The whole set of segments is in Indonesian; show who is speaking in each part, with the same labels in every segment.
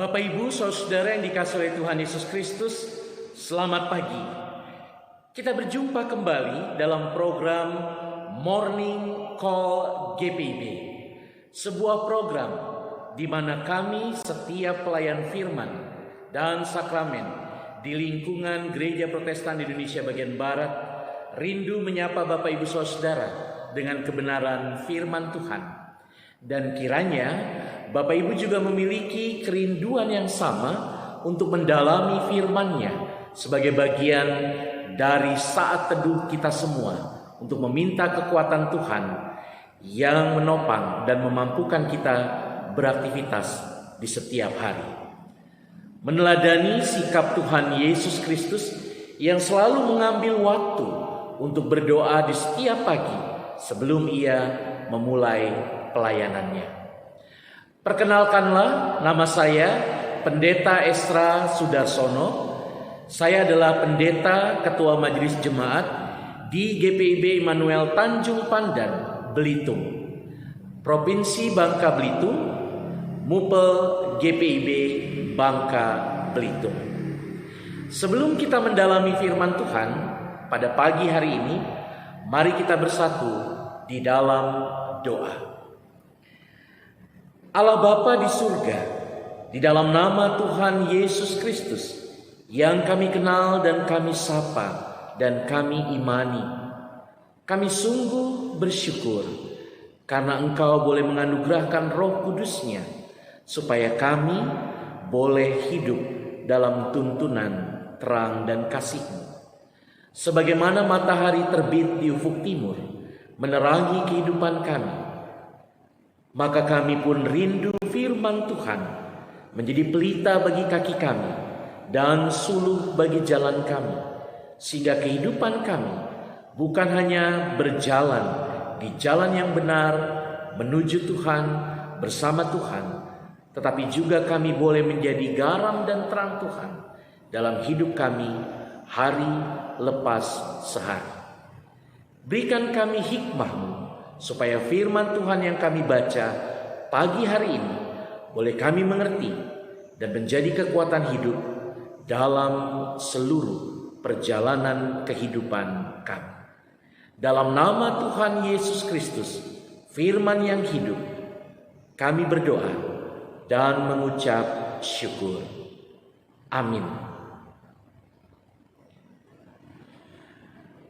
Speaker 1: Bapak, Ibu, Saudara yang dikasihi oleh Tuhan Yesus Kristus, selamat pagi. Kita berjumpa kembali dalam program Morning Call GPIB, sebuah program di mana kami setiap pelayan firman dan sakramen di lingkungan Gereja Protestan Indonesia bagian Barat rindu menyapa Bapak, Ibu, Saudara dengan kebenaran firman Tuhan. Dan kiranya Bapak Ibu juga memiliki kerinduan yang sama untuk mendalami firman-Nya sebagai bagian dari saat teduh kita semua untuk meminta kekuatan Tuhan yang menopang dan memampukan kita beraktivitas di setiap hari. Meneladani sikap Tuhan Yesus Kristus yang selalu mengambil waktu untuk berdoa di setiap pagi sebelum Ia memulai pelayanannya. Perkenalkanlah, nama saya Pendeta Esra Sudarsono. Saya adalah pendeta Ketua Majelis Jemaat di GPIB Immanuel Tanjung Pandan, Belitung, Provinsi Bangka Belitung, Mupel GPIB Bangka Belitung. Sebelum kita mendalami firman Tuhan pada pagi hari ini, mari kita bersatu di dalam doa. Allah Bapa di surga, di dalam nama Tuhan Yesus Kristus yang kami kenal dan kami sapa dan kami imani, kami sungguh bersyukur karena Engkau boleh menganugerahkan Roh Kudus-Nya supaya kami boleh hidup dalam tuntunan terang dan kasih-Mu. Sebagaimana matahari terbit di ufuk timur menerangi kehidupan kami, maka kami pun rindu firman Tuhan menjadi pelita bagi kaki kami dan suluh bagi jalan kami, sehingga kehidupan kami bukan hanya berjalan di jalan yang benar menuju Tuhan bersama Tuhan, tetapi juga kami boleh menjadi garam dan terang Tuhan dalam hidup kami hari lepas sehari. Berikan kami hikmah-Mu supaya firman Tuhan yang kami baca pagi hari ini boleh kami mengerti dan menjadi kekuatan hidup dalam seluruh perjalanan kehidupan kami. Dalam nama Tuhan Yesus Kristus, firman yang hidup, kami berdoa dan mengucap syukur. Amin.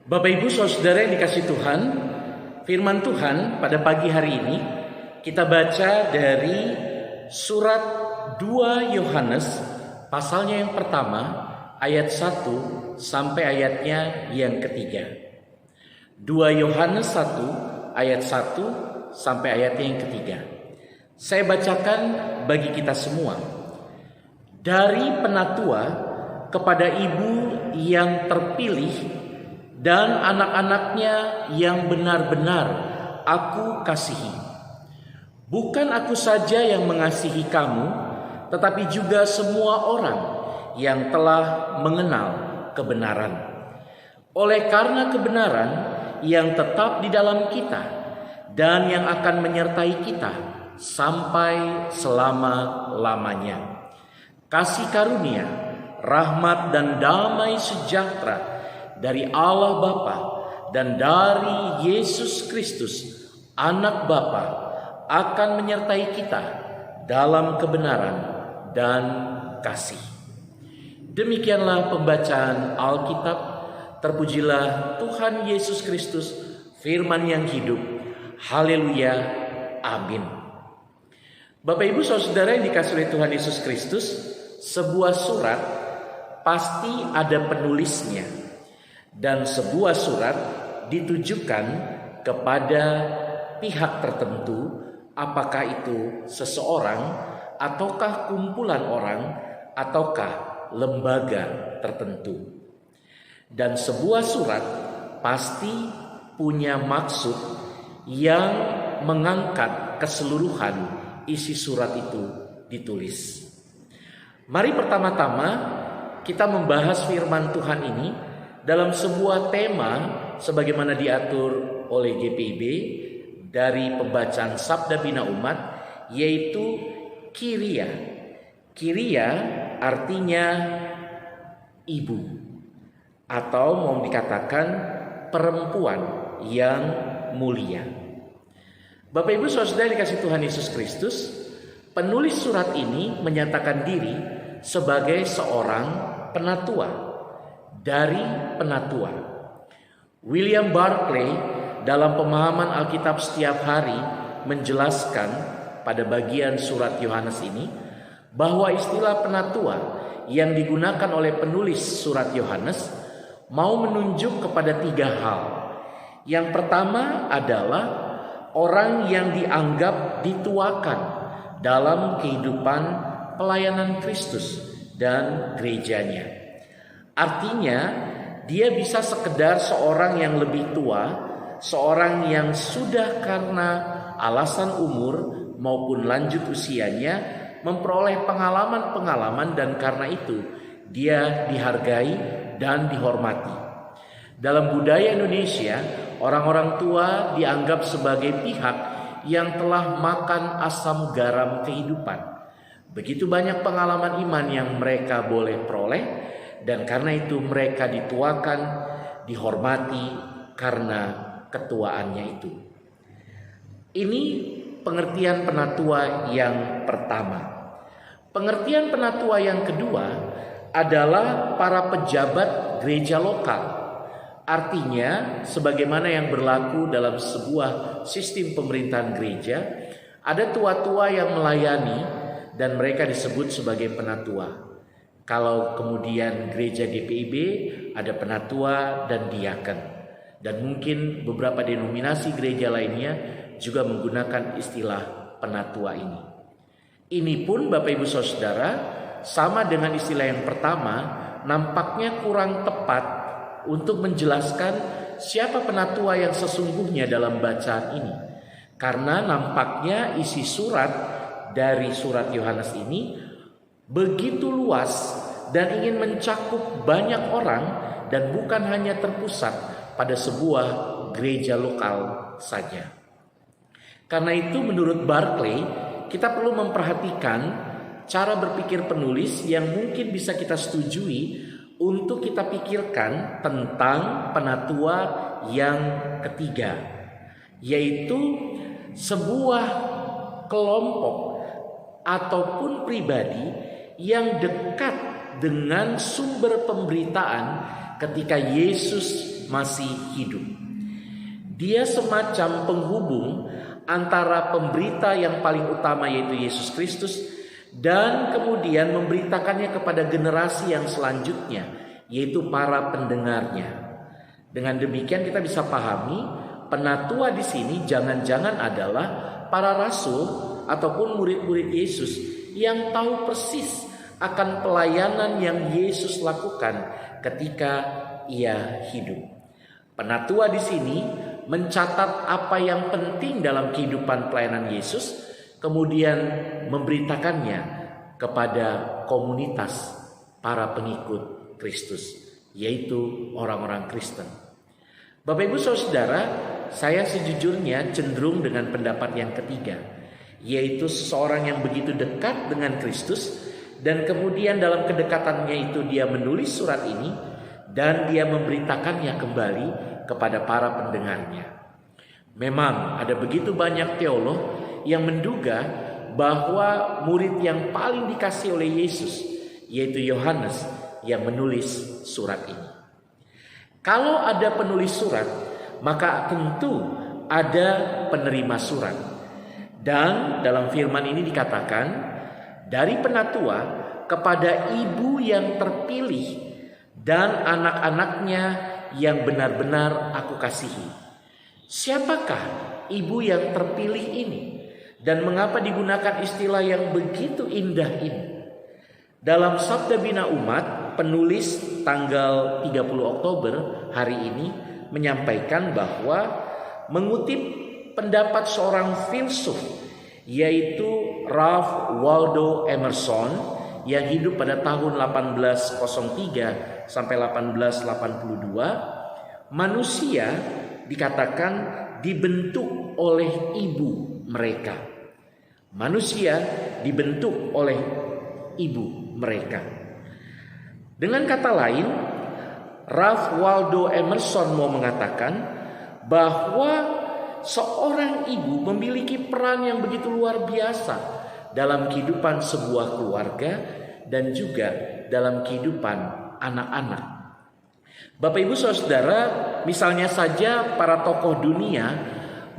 Speaker 1: Bapak, Ibu, Saudara yang dikasihi Tuhan, firman Tuhan pada pagi hari ini kita baca dari surat 2 Yohanes pasalnya yang pertama ayat 1 sampai ayatnya yang ketiga. 2 Yohanes 1 ayat 1 sampai ayatnya yang ketiga. Saya bacakan bagi kita semua. Dari penatua kepada ibu yang terpilih dan anak-anaknya yang benar-benar aku kasihi. Bukan aku saja yang mengasihi kamu, tetapi juga semua orang yang telah mengenal kebenaran. Oleh karena kebenaran yang tetap di dalam kita dan yang akan menyertai kita sampai selama-lamanya. Kasih karunia, rahmat dan damai sejahtera dari Allah Bapa dan dari Yesus Kristus Anak Bapa akan menyertai kita dalam kebenaran dan kasih. Demikianlah pembacaan Alkitab. Terpujilah Tuhan Yesus Kristus, firman yang hidup. Haleluya. Amin. Bapak, Ibu, Saudara yang dikasihi oleh Tuhan Yesus Kristus, sebuah surat pasti ada penulisnya. Dan sebuah surat ditujukan kepada pihak tertentu, apakah itu seseorang, ataukah kumpulan orang, ataukah lembaga tertentu. Dan sebuah surat pasti punya maksud yang mengangkat keseluruhan isi surat itu ditulis. Mari pertama-tama kita membahas firman Tuhan ini dalam sebuah tema sebagaimana diatur oleh GPIB dari pembacaan Sabda Bina Umat, yaitu Kyria. Kyria artinya ibu, atau mau dikatakan perempuan yang mulia. Bapak Ibu Saudara dikasih Tuhan Yesus Kristus, penulis surat ini menyatakan diri sebagai seorang penatua dari penatua. William Barclay dalam pemahaman Alkitab setiap hari menjelaskan pada bagian surat Yohanes ini bahwa istilah penatua yang digunakan oleh penulis surat Yohanes mau menunjuk kepada 3 hal. Yang pertama adalah orang yang dianggap dituakan dalam kehidupan pelayanan Kristus dan gerejanya. Artinya, dia bisa sekedar seorang yang lebih tua, seorang yang sudah karena alasan umur maupun lanjut usianya memperoleh pengalaman-pengalaman, dan karena itu dia dihargai dan dihormati. Dalam budaya Indonesia, orang-orang tua dianggap sebagai pihak yang telah makan asam garam kehidupan. Begitu banyak pengalaman iman yang mereka boleh peroleh, dan karena itu mereka dituakan, dihormati karena ketuaannya itu. Ini pengertian penatua yang pertama. Pengertian penatua yang kedua adalah para pejabat gereja lokal. Artinya, sebagaimana yang berlaku dalam sebuah sistem pemerintahan gereja, ada tua-tua yang melayani dan mereka disebut sebagai penatua. Kalau kemudian gereja GPIB ada penatua dan diaken. Dan mungkin beberapa denominasi gereja lainnya juga menggunakan istilah penatua ini. Ini pun Bapak Ibu Saudara, sama dengan istilah yang pertama, nampaknya kurang tepat untuk menjelaskan siapa penatua yang sesungguhnya dalam bacaan ini. Karena nampaknya isi surat dari surat Yohanes ini begitu luas dan ingin mencakup banyak orang dan bukan hanya terpusat pada sebuah gereja lokal saja. Karena itu menurut Barclay, kita perlu memperhatikan cara berpikir penulis yang mungkin bisa kita setujui untuk kita pikirkan tentang penatua yang ketiga, yaitu sebuah kelompok ataupun pribadi yang dekat dengan sumber pemberitaan ketika Yesus masih hidup. Dia semacam penghubung antara pemberita yang paling utama yaitu Yesus Kristus dan kemudian memberitakannya kepada generasi yang selanjutnya, yaitu para pendengarnya. Dengan demikian kita bisa pahami penatua di sini jangan-jangan adalah para rasul ataupun murid-murid Yesus yang tahu persis akan pelayanan yang Yesus lakukan ketika ia hidup. Penatua di sini mencatat apa yang penting dalam kehidupan pelayanan Yesus, kemudian memberitakannya kepada komunitas para pengikut Kristus, yaitu orang-orang Kristen. Bapak Ibu Saudara, saya sejujurnya cenderung dengan pendapat yang ketiga, yaitu seseorang yang begitu dekat dengan Kristus dan kemudian dalam kedekatannya itu dia menulis surat ini dan dia memberitakannya kembali kepada para pendengarnya. Memang ada begitu banyak teolog yang menduga bahwa murid yang paling dikasih oleh Yesus yaitu Yohanes yang menulis surat ini. Kalau ada penulis surat, maka tentu ada penerima surat. Dan dalam firman ini dikatakan dari penatua kepada ibu yang terpilih dan anak-anaknya yang benar-benar aku kasihi. Siapakah ibu yang terpilih ini? Dan mengapa digunakan istilah yang begitu indah ini? Dalam Sabda Bina Umat, penulis tanggal 30 Oktober hari ini menyampaikan bahwa mengutip pendapat seorang filsuf yaitu Ralph Waldo Emerson yang hidup pada tahun 1803 sampai 1882, manusia dikatakan dibentuk oleh ibu mereka. Manusia dibentuk oleh ibu mereka. Dengan kata lain, Ralph Waldo Emerson mau mengatakan bahwa seorang ibu memiliki peran yang begitu luar biasa dalam kehidupan sebuah keluarga dan juga dalam kehidupan anak-anak. Bapak Ibu Saudara, misalnya saja para tokoh dunia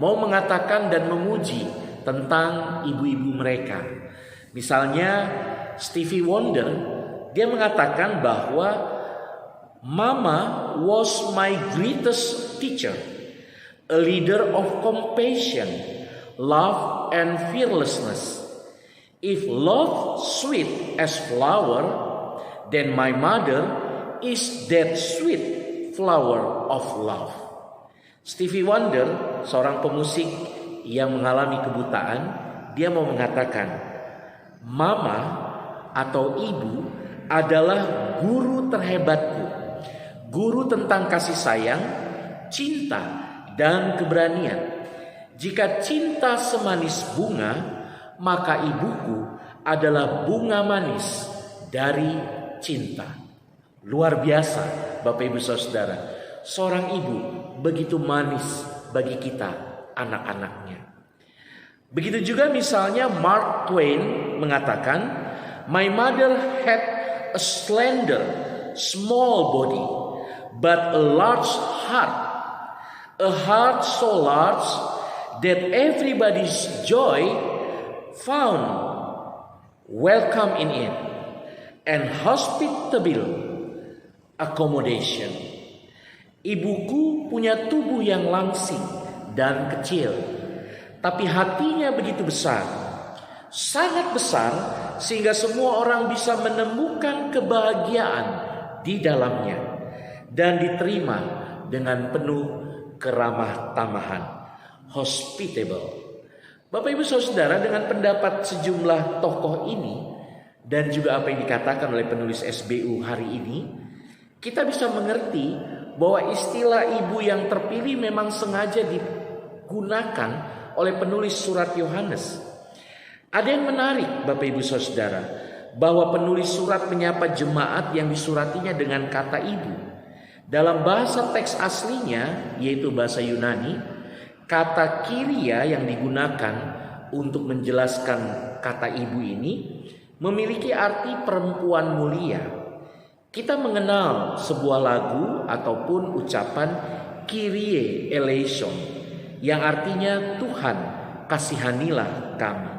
Speaker 1: mau mengatakan dan memuji tentang ibu-ibu mereka. Misalnya Stevie Wonder, dia mengatakan bahwa Mama was my greatest teacher, a leader of compassion, love and fearlessness. If love sweet as flower, then my mother is that sweet flower of love. Stevie Wonder, seorang pemusik yang mengalami kebutaan, dia mau mengatakan, mama atau ibu adalah guru terhebatku, guru tentang kasih sayang, cinta, dan keberanian. Jika cinta semanis bunga, maka ibuku adalah bunga manis dari cinta. Luar biasa, Bapak Ibu Saudara. Seorang ibu begitu manis bagi kita, anak-anaknya. Begitu juga misalnya Mark Twain mengatakan, my mother had a slender, small body, but a large heart. A heart so large that everybody's joy found welcome in it, and hospitable accommodation. Ibuku punya tubuh yang langsing dan kecil, tapi hatinya begitu besar, sangat besar, sehingga semua orang bisa menemukan kebahagiaan di dalamnya dan diterima dengan penuh keramah tamahan, hospitable. Bapak Ibu Saudara, dengan pendapat sejumlah tokoh ini dan juga apa yang dikatakan oleh penulis SBU hari ini, kita bisa mengerti bahwa istilah ibu yang terpilih memang sengaja digunakan oleh penulis surat Yohanes. Ada yang menarik Bapak Ibu Saudara, bahwa penulis surat menyapa jemaat yang disuratinya dengan kata ibu. Dalam bahasa teks aslinya, yaitu bahasa Yunani, kata kiria yang digunakan untuk menjelaskan kata ibu ini memiliki arti perempuan mulia. Kita mengenal sebuah lagu ataupun ucapan Kyrie eleison yang artinya Tuhan kasihanilah kami.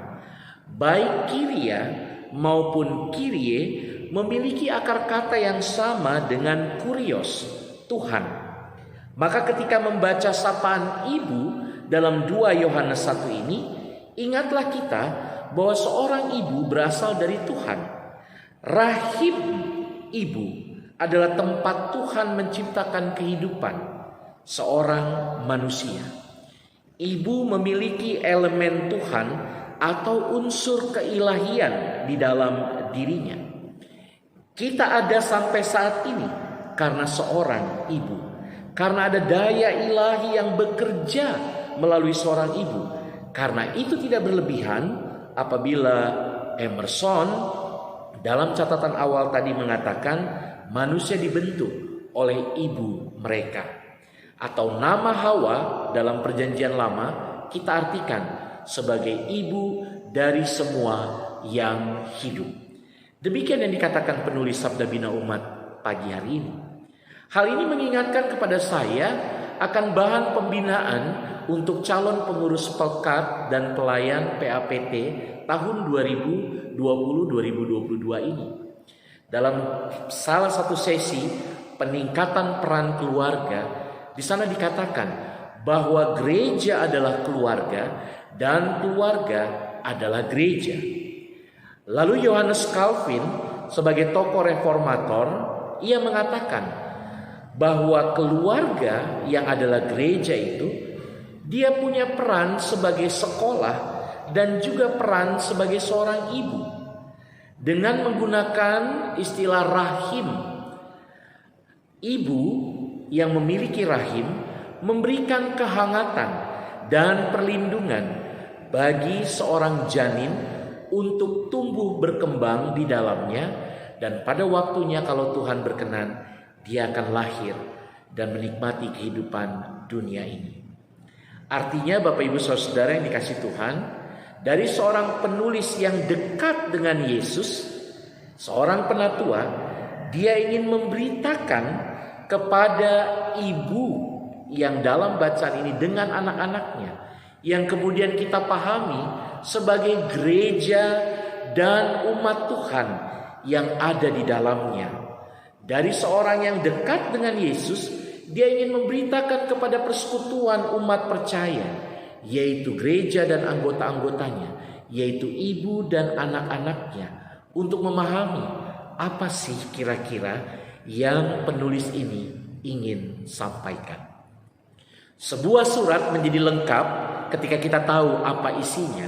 Speaker 1: Baik Kyria maupun Kyrie memiliki akar kata yang sama dengan kurios, Tuhan. Maka ketika membaca sapaan ibu dalam 2 Yohanes 1 ini, ingatlah kita bahwa seorang ibu berasal dari Tuhan. Rahim ibu adalah tempat Tuhan menciptakan kehidupan seorang manusia. Ibu memiliki elemen Tuhan atau unsur keilahian di dalam dirinya. Kita ada sampai saat ini karena seorang ibu, karena ada daya ilahi yang bekerja melalui seorang ibu. Karena itu tidak berlebihan apabila Emerson dalam catatan awal tadi mengatakan manusia dibentuk oleh ibu mereka. Atau nama Hawa dalam perjanjian lama kita artikan sebagai ibu dari semua yang hidup. Demikian yang dikatakan penulis Sabda Bina Umat pagi hari ini. Hal ini mengingatkan kepada saya akan bahan pembinaan untuk calon pengurus pekat dan pelayan PAPT tahun 2020-2022 ini. Dalam salah satu sesi peningkatan peran keluarga, di sana dikatakan bahwa gereja adalah keluarga dan keluarga adalah gereja. Lalu Yohanes Calvin sebagai tokoh reformator, ia mengatakan bahwa keluarga yang adalah gereja itu, dia punya peran sebagai sekolah dan juga peran sebagai seorang ibu. Dengan menggunakan istilah rahim, ibu yang memiliki rahim memberikan kehangatan dan perlindungan bagi seorang janin untuk tumbuh berkembang di dalamnya, dan pada waktunya kalau Tuhan berkenan, dia akan lahir dan menikmati kehidupan dunia ini. Artinya Bapak Ibu Saudara yang dikasihi Tuhan, dari seorang penulis yang dekat dengan Yesus, seorang penatua, dia ingin memberitakan kepada ibu yang dalam bacaan ini dengan anak-anaknya, yang kemudian kita pahami sebagai gereja dan umat Tuhan yang ada di dalamnya. Dari seorang yang dekat dengan Yesus, dia ingin memberitakan kepada persekutuan umat percaya, yaitu gereja dan anggota-anggotanya, yaitu ibu dan anak-anaknya, untuk memahami apa sih kira-kira yang penulis ini ingin sampaikan. Sebuah surat menjadi lengkap ketika kita tahu apa isinya.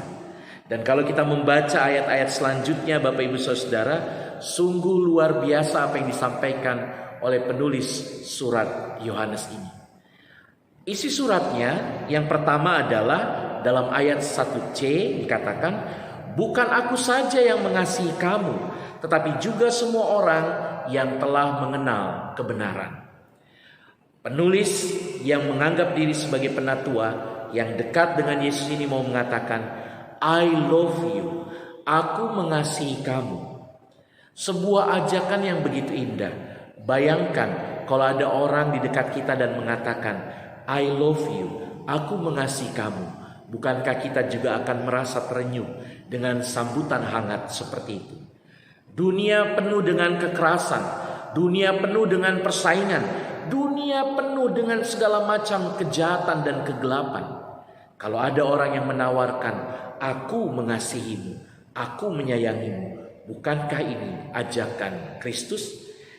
Speaker 1: Dan kalau kita membaca ayat-ayat selanjutnya, Bapak Ibu Saudara, sungguh luar biasa apa yang disampaikan oleh penulis surat Yohanes ini. Isi suratnya yang pertama adalah dalam ayat 1C dikatakan, bukan aku saja yang mengasihi kamu, tetapi juga semua orang yang telah mengenal kebenaran. Penulis yang menganggap diri sebagai penatua yang dekat dengan Yesus ini mau mengatakan, I love you, aku mengasihi kamu. Sebuah ajakan yang begitu indah. Bayangkan kalau ada orang di dekat kita dan mengatakan, I love you, aku mengasihi kamu. Bukankah kita juga akan merasa terenyuh dengan sambutan hangat seperti itu? Dunia penuh dengan kekerasan, dunia penuh dengan persaingan, dunia penuh dengan segala macam kejahatan dan kegelapan. Kalau ada orang yang menawarkan, aku mengasihimu, aku menyayangimu, bukankah ini ajakan Kristus?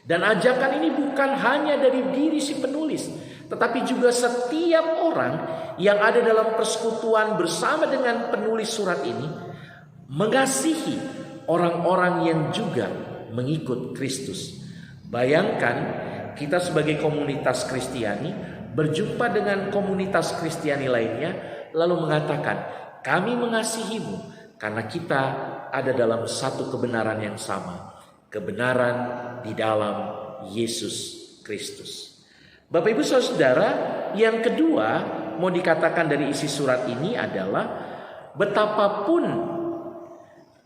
Speaker 1: Dan ajakan ini bukan hanya dari diri si penulis, tetapi juga setiap orang yang ada dalam persekutuan bersama dengan penulis surat ini, mengasihi orang-orang yang juga mengikut Kristus. Bayangkan kita sebagai komunitas Kristiani berjumpa dengan komunitas Kristiani lainnya, lalu mengatakan, kami mengasihimu karena kita ada dalam satu kebenaran yang sama. Kebenaran di dalam Yesus Kristus. Bapak Ibu Saudara, yang kedua mau dikatakan dari isi surat ini adalah betapapun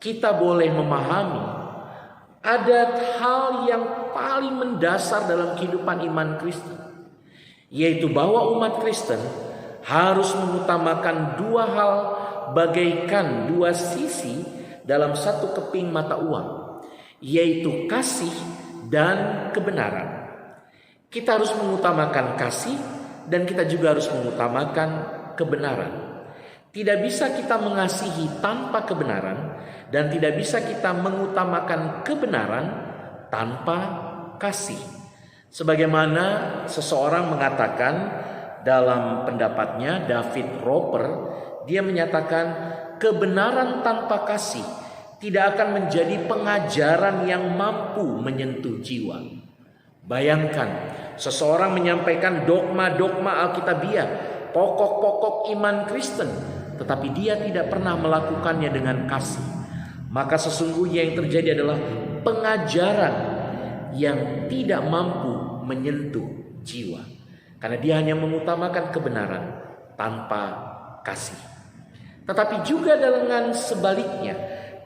Speaker 1: kita boleh memahami ada hal yang paling mendasar dalam kehidupan iman Kristen, yaitu bahwa umat Kristen harus mengutamakan dua hal bagaikan dua sisi dalam satu keping mata uang, yaitu kasih dan kebenaran. Kita harus mengutamakan kasih dan kita juga harus mengutamakan kebenaran. Tidak bisa kita mengasihi tanpa kebenaran dan tidak bisa kita mengutamakan kebenaran tanpa kasih. Sebagaimana seseorang mengatakan dalam pendapatnya, David Roper, dia menyatakan kebenaran tanpa kasih tidak akan menjadi pengajaran yang mampu menyentuh jiwa. Bayangkan, seseorang menyampaikan dogma-dogma Alkitabiah, pokok-pokok iman Kristen, tetapi dia tidak pernah melakukannya dengan kasih. Maka sesungguhnya yang terjadi adalah pengajaran yang tidak mampu menyentuh jiwa. Karena dia hanya mengutamakan kebenaran tanpa kasih. Tetapi juga dengan sebaliknya,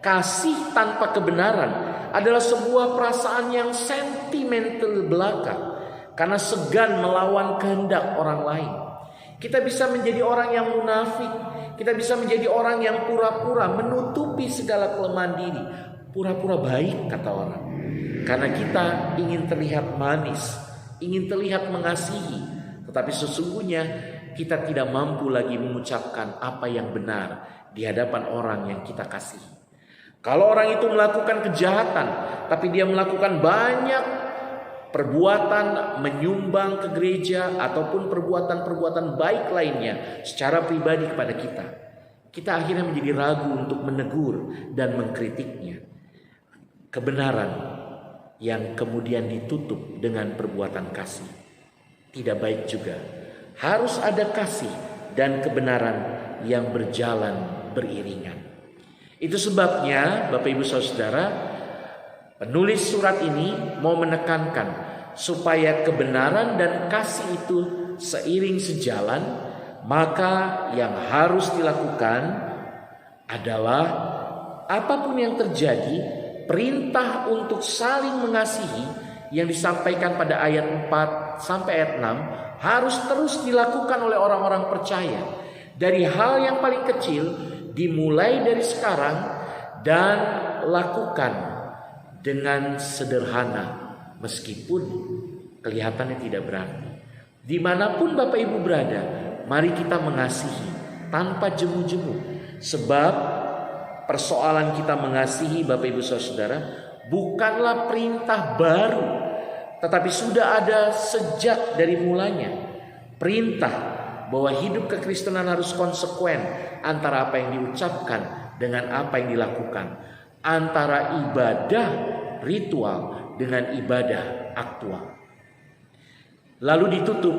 Speaker 1: kasih tanpa kebenaran adalah sebuah perasaan yang sentimental belaka, karena segan melawan kehendak orang lain. Kita bisa menjadi orang yang munafik, kita bisa menjadi orang yang pura-pura menutupi segala kelemahan diri, pura-pura baik kata orang, karena kita ingin terlihat manis, ingin terlihat mengasihi, tetapi sesungguhnya kita tidak mampu lagi mengucapkan apa yang benar di hadapan orang yang kita kasihi. Kalau orang itu melakukan kejahatan, tapi dia melakukan banyak perbuatan menyumbang ke gereja ataupun perbuatan-perbuatan baik lainnya secara pribadi kepada kita, kita akhirnya menjadi ragu untuk menegur dan mengkritiknya. Kebenaran yang kemudian ditutup dengan perbuatan kasih tidak baik juga. Harus ada kasih dan kebenaran yang berjalan beriringan. Itu sebabnya Bapak Ibu Saudara, penulis surat ini mau menekankan supaya kebenaran dan kasih itu seiring sejalan. Maka yang harus dilakukan adalah apapun yang terjadi, perintah untuk saling mengasihi yang disampaikan pada ayat 4 sampai ayat 6 harus terus dilakukan oleh orang-orang percaya. Dari hal yang paling kecil dimulai dari sekarang dan lakukan dengan sederhana meskipun kelihatannya tidak berarti. Dimanapun Bapak Ibu berada, mari kita mengasihi tanpa jemu-jemu. Sebab persoalan kita mengasihi Bapak Ibu Saudara bukanlah perintah baru, tetapi sudah ada sejak dari mulanya. Perintah bahwa hidup kekristenan harus konsekuen antara apa yang diucapkan dengan apa yang dilakukan, antara ibadah ritual dengan ibadah aktual. Lalu ditutup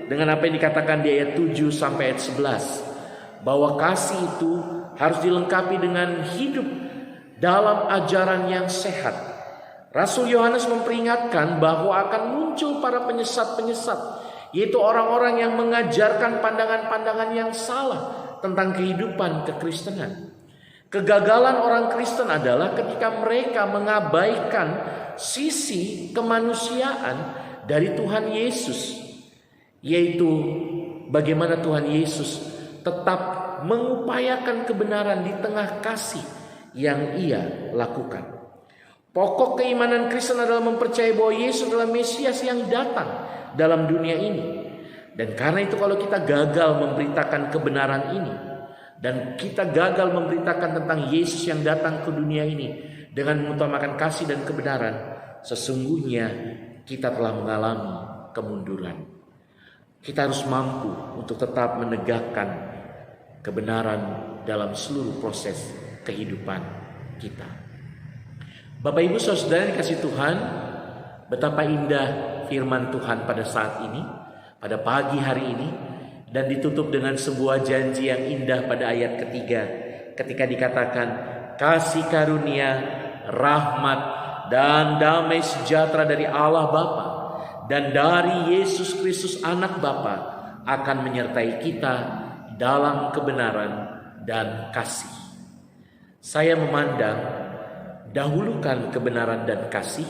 Speaker 1: dengan apa yang dikatakan di ayat 7 sampai ayat 11, bahwa kasih itu harus dilengkapi dengan hidup dalam ajaran yang sehat. Rasul Yohanes memperingatkan bahwa akan muncul para penyesat-penyesat, yaitu orang-orang yang mengajarkan pandangan-pandangan yang salah tentang kehidupan kekristenan. Kegagalan orang Kristen adalah ketika mereka mengabaikan sisi kemanusiaan dari Tuhan Yesus, yaitu bagaimana Tuhan Yesus tetap mengupayakan kebenaran di tengah kasih yang Ia lakukan. Pokok keimanan Kristen adalah mempercayai bahwa Yesus adalah Mesias yang datang dalam dunia ini. Dan karena itu kalau kita gagal memberitakan kebenaran ini, dan kita gagal memberitakan tentang Yesus yang datang ke dunia ini dengan mengutamakan kasih dan kebenaran, sesungguhnya kita telah mengalami kemunduran. Kita harus mampu untuk tetap menegakkan kebenaran dalam seluruh proses kehidupan kita. Bapak Ibu Saudara dikasih Tuhan, betapa indah firman Tuhan pada saat ini, pada pagi hari ini, dan ditutup dengan sebuah janji yang indah pada ayat ketiga, ketika dikatakan kasih karunia, rahmat, dan damai sejahtera dari Allah Bapa dan dari Yesus Kristus Anak Bapa akan menyertai kita dalam kebenaran dan kasih. Saya memandang, dahulukan kebenaran dan kasih,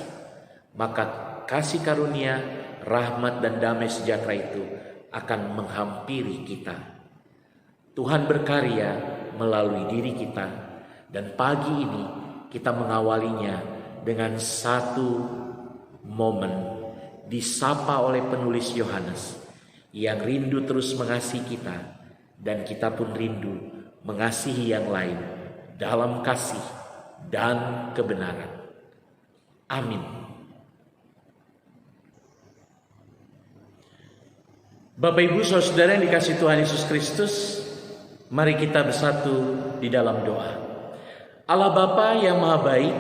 Speaker 1: maka kasih karunia, rahmat, dan damai sejahtera itu akan menghampiri kita. Tuhan berkarya melalui diri kita, dan pagi ini kita mengawalinya dengan satu momen disapa oleh penulis Yohanes yang rindu terus mengasihi kita, dan kita pun rindu mengasihi yang lain dalam kasih dan kebenaran. Amin. Bapak Ibu Saudara yang dikasihi Tuhan Yesus Kristus, mari kita bersatu di dalam doa. Allah Bapa yang Maha Baik,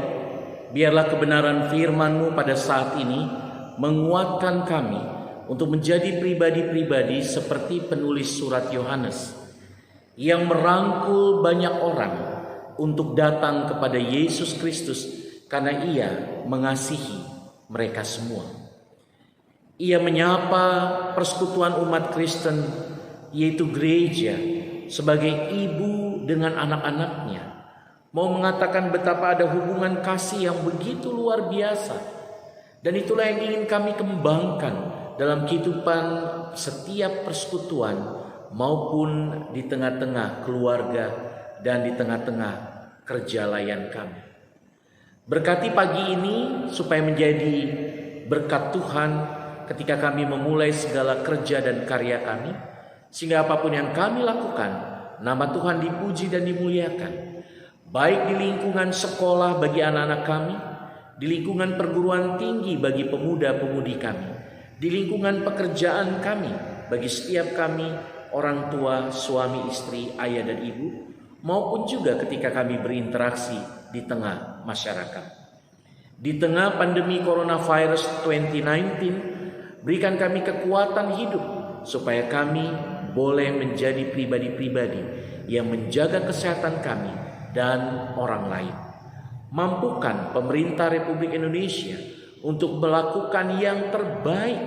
Speaker 1: biarlah kebenaran firman-Mu pada saat ini menguatkan kami untuk menjadi pribadi-pribadi seperti penulis surat Yohanes yang merangkul banyak orang untuk datang kepada Yesus Kristus karena Ia mengasihi mereka semua. Ia menyapa persekutuan umat Kristen, yaitu gereja, sebagai ibu dengan anak-anaknya, mau mengatakan betapa ada hubungan kasih yang begitu luar biasa. Dan itulah yang ingin kami kembangkan dalam kehidupan setiap persekutuan maupun di tengah-tengah keluarga dan di tengah-tengah kerja layan kami. Berkati pagi ini supaya menjadi berkat Tuhan ketika kami memulai segala kerja dan karya kami, sehingga apapun yang kami lakukan, nama Tuhan dipuji dan dimuliakan. Baik di lingkungan sekolah bagi anak-anak kami, di lingkungan perguruan tinggi bagi pemuda-pemudi kami, di lingkungan pekerjaan kami bagi setiap kami, orang tua, suami, istri, ayah dan ibu, maupun juga ketika kami berinteraksi di tengah masyarakat. Di tengah pandemi coronavirus 2019, berikan kami kekuatan hidup supaya kami boleh menjadi pribadi-pribadi yang menjaga kesehatan kami dan orang lain. Mampukan pemerintah Republik Indonesia untuk melakukan yang terbaik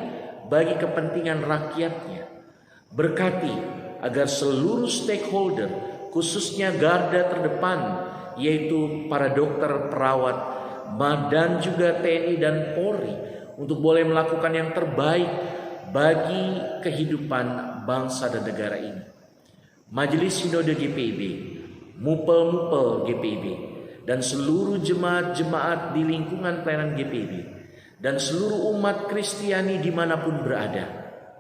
Speaker 1: bagi kepentingan rakyatnya. Berkati agar seluruh stakeholder, khususnya garda terdepan, yaitu para dokter, perawat, dan juga TNI dan Polri, untuk boleh melakukan yang terbaik bagi kehidupan bangsa dan negara ini. Majelis Sinode GPIB, Mupel-Mupel GPIB, dan seluruh jemaat-jemaat di lingkungan pelayanan GPIB, dan seluruh umat Kristiani dimanapun berada,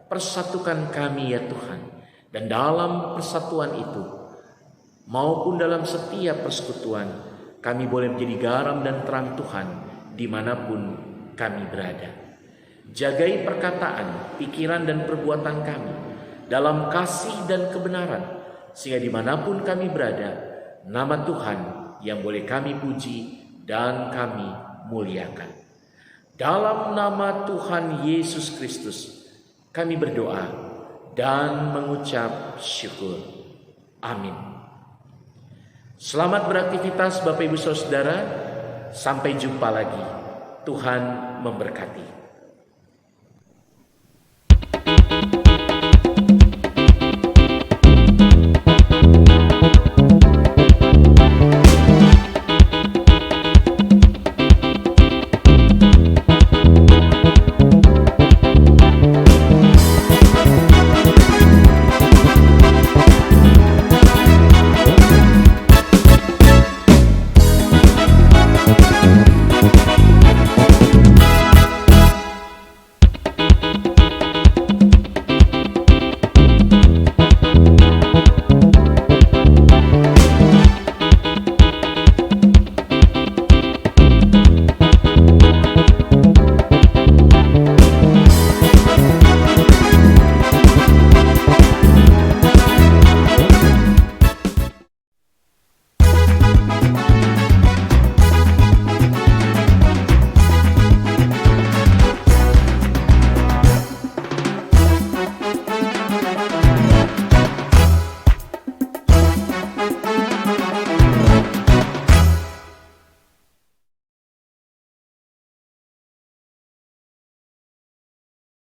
Speaker 1: persatukan kami ya Tuhan. Dan dalam persatuan itu, maupun dalam setiap persekutuan, kami boleh menjadi garam dan terang Tuhan dimanapun kami berada. Jagai perkataan, pikiran dan perbuatan kami dalam kasih dan kebenaran, sehingga dimanapun kami berada, nama Tuhan yang boleh kami puji dan kami muliakan. Dalam nama Tuhan Yesus Kristus kami berdoa dan mengucap syukur. Amin. Selamat beraktivitas Bapak Ibu Saudara. Sampai jumpa lagi. Tuhan memberkati.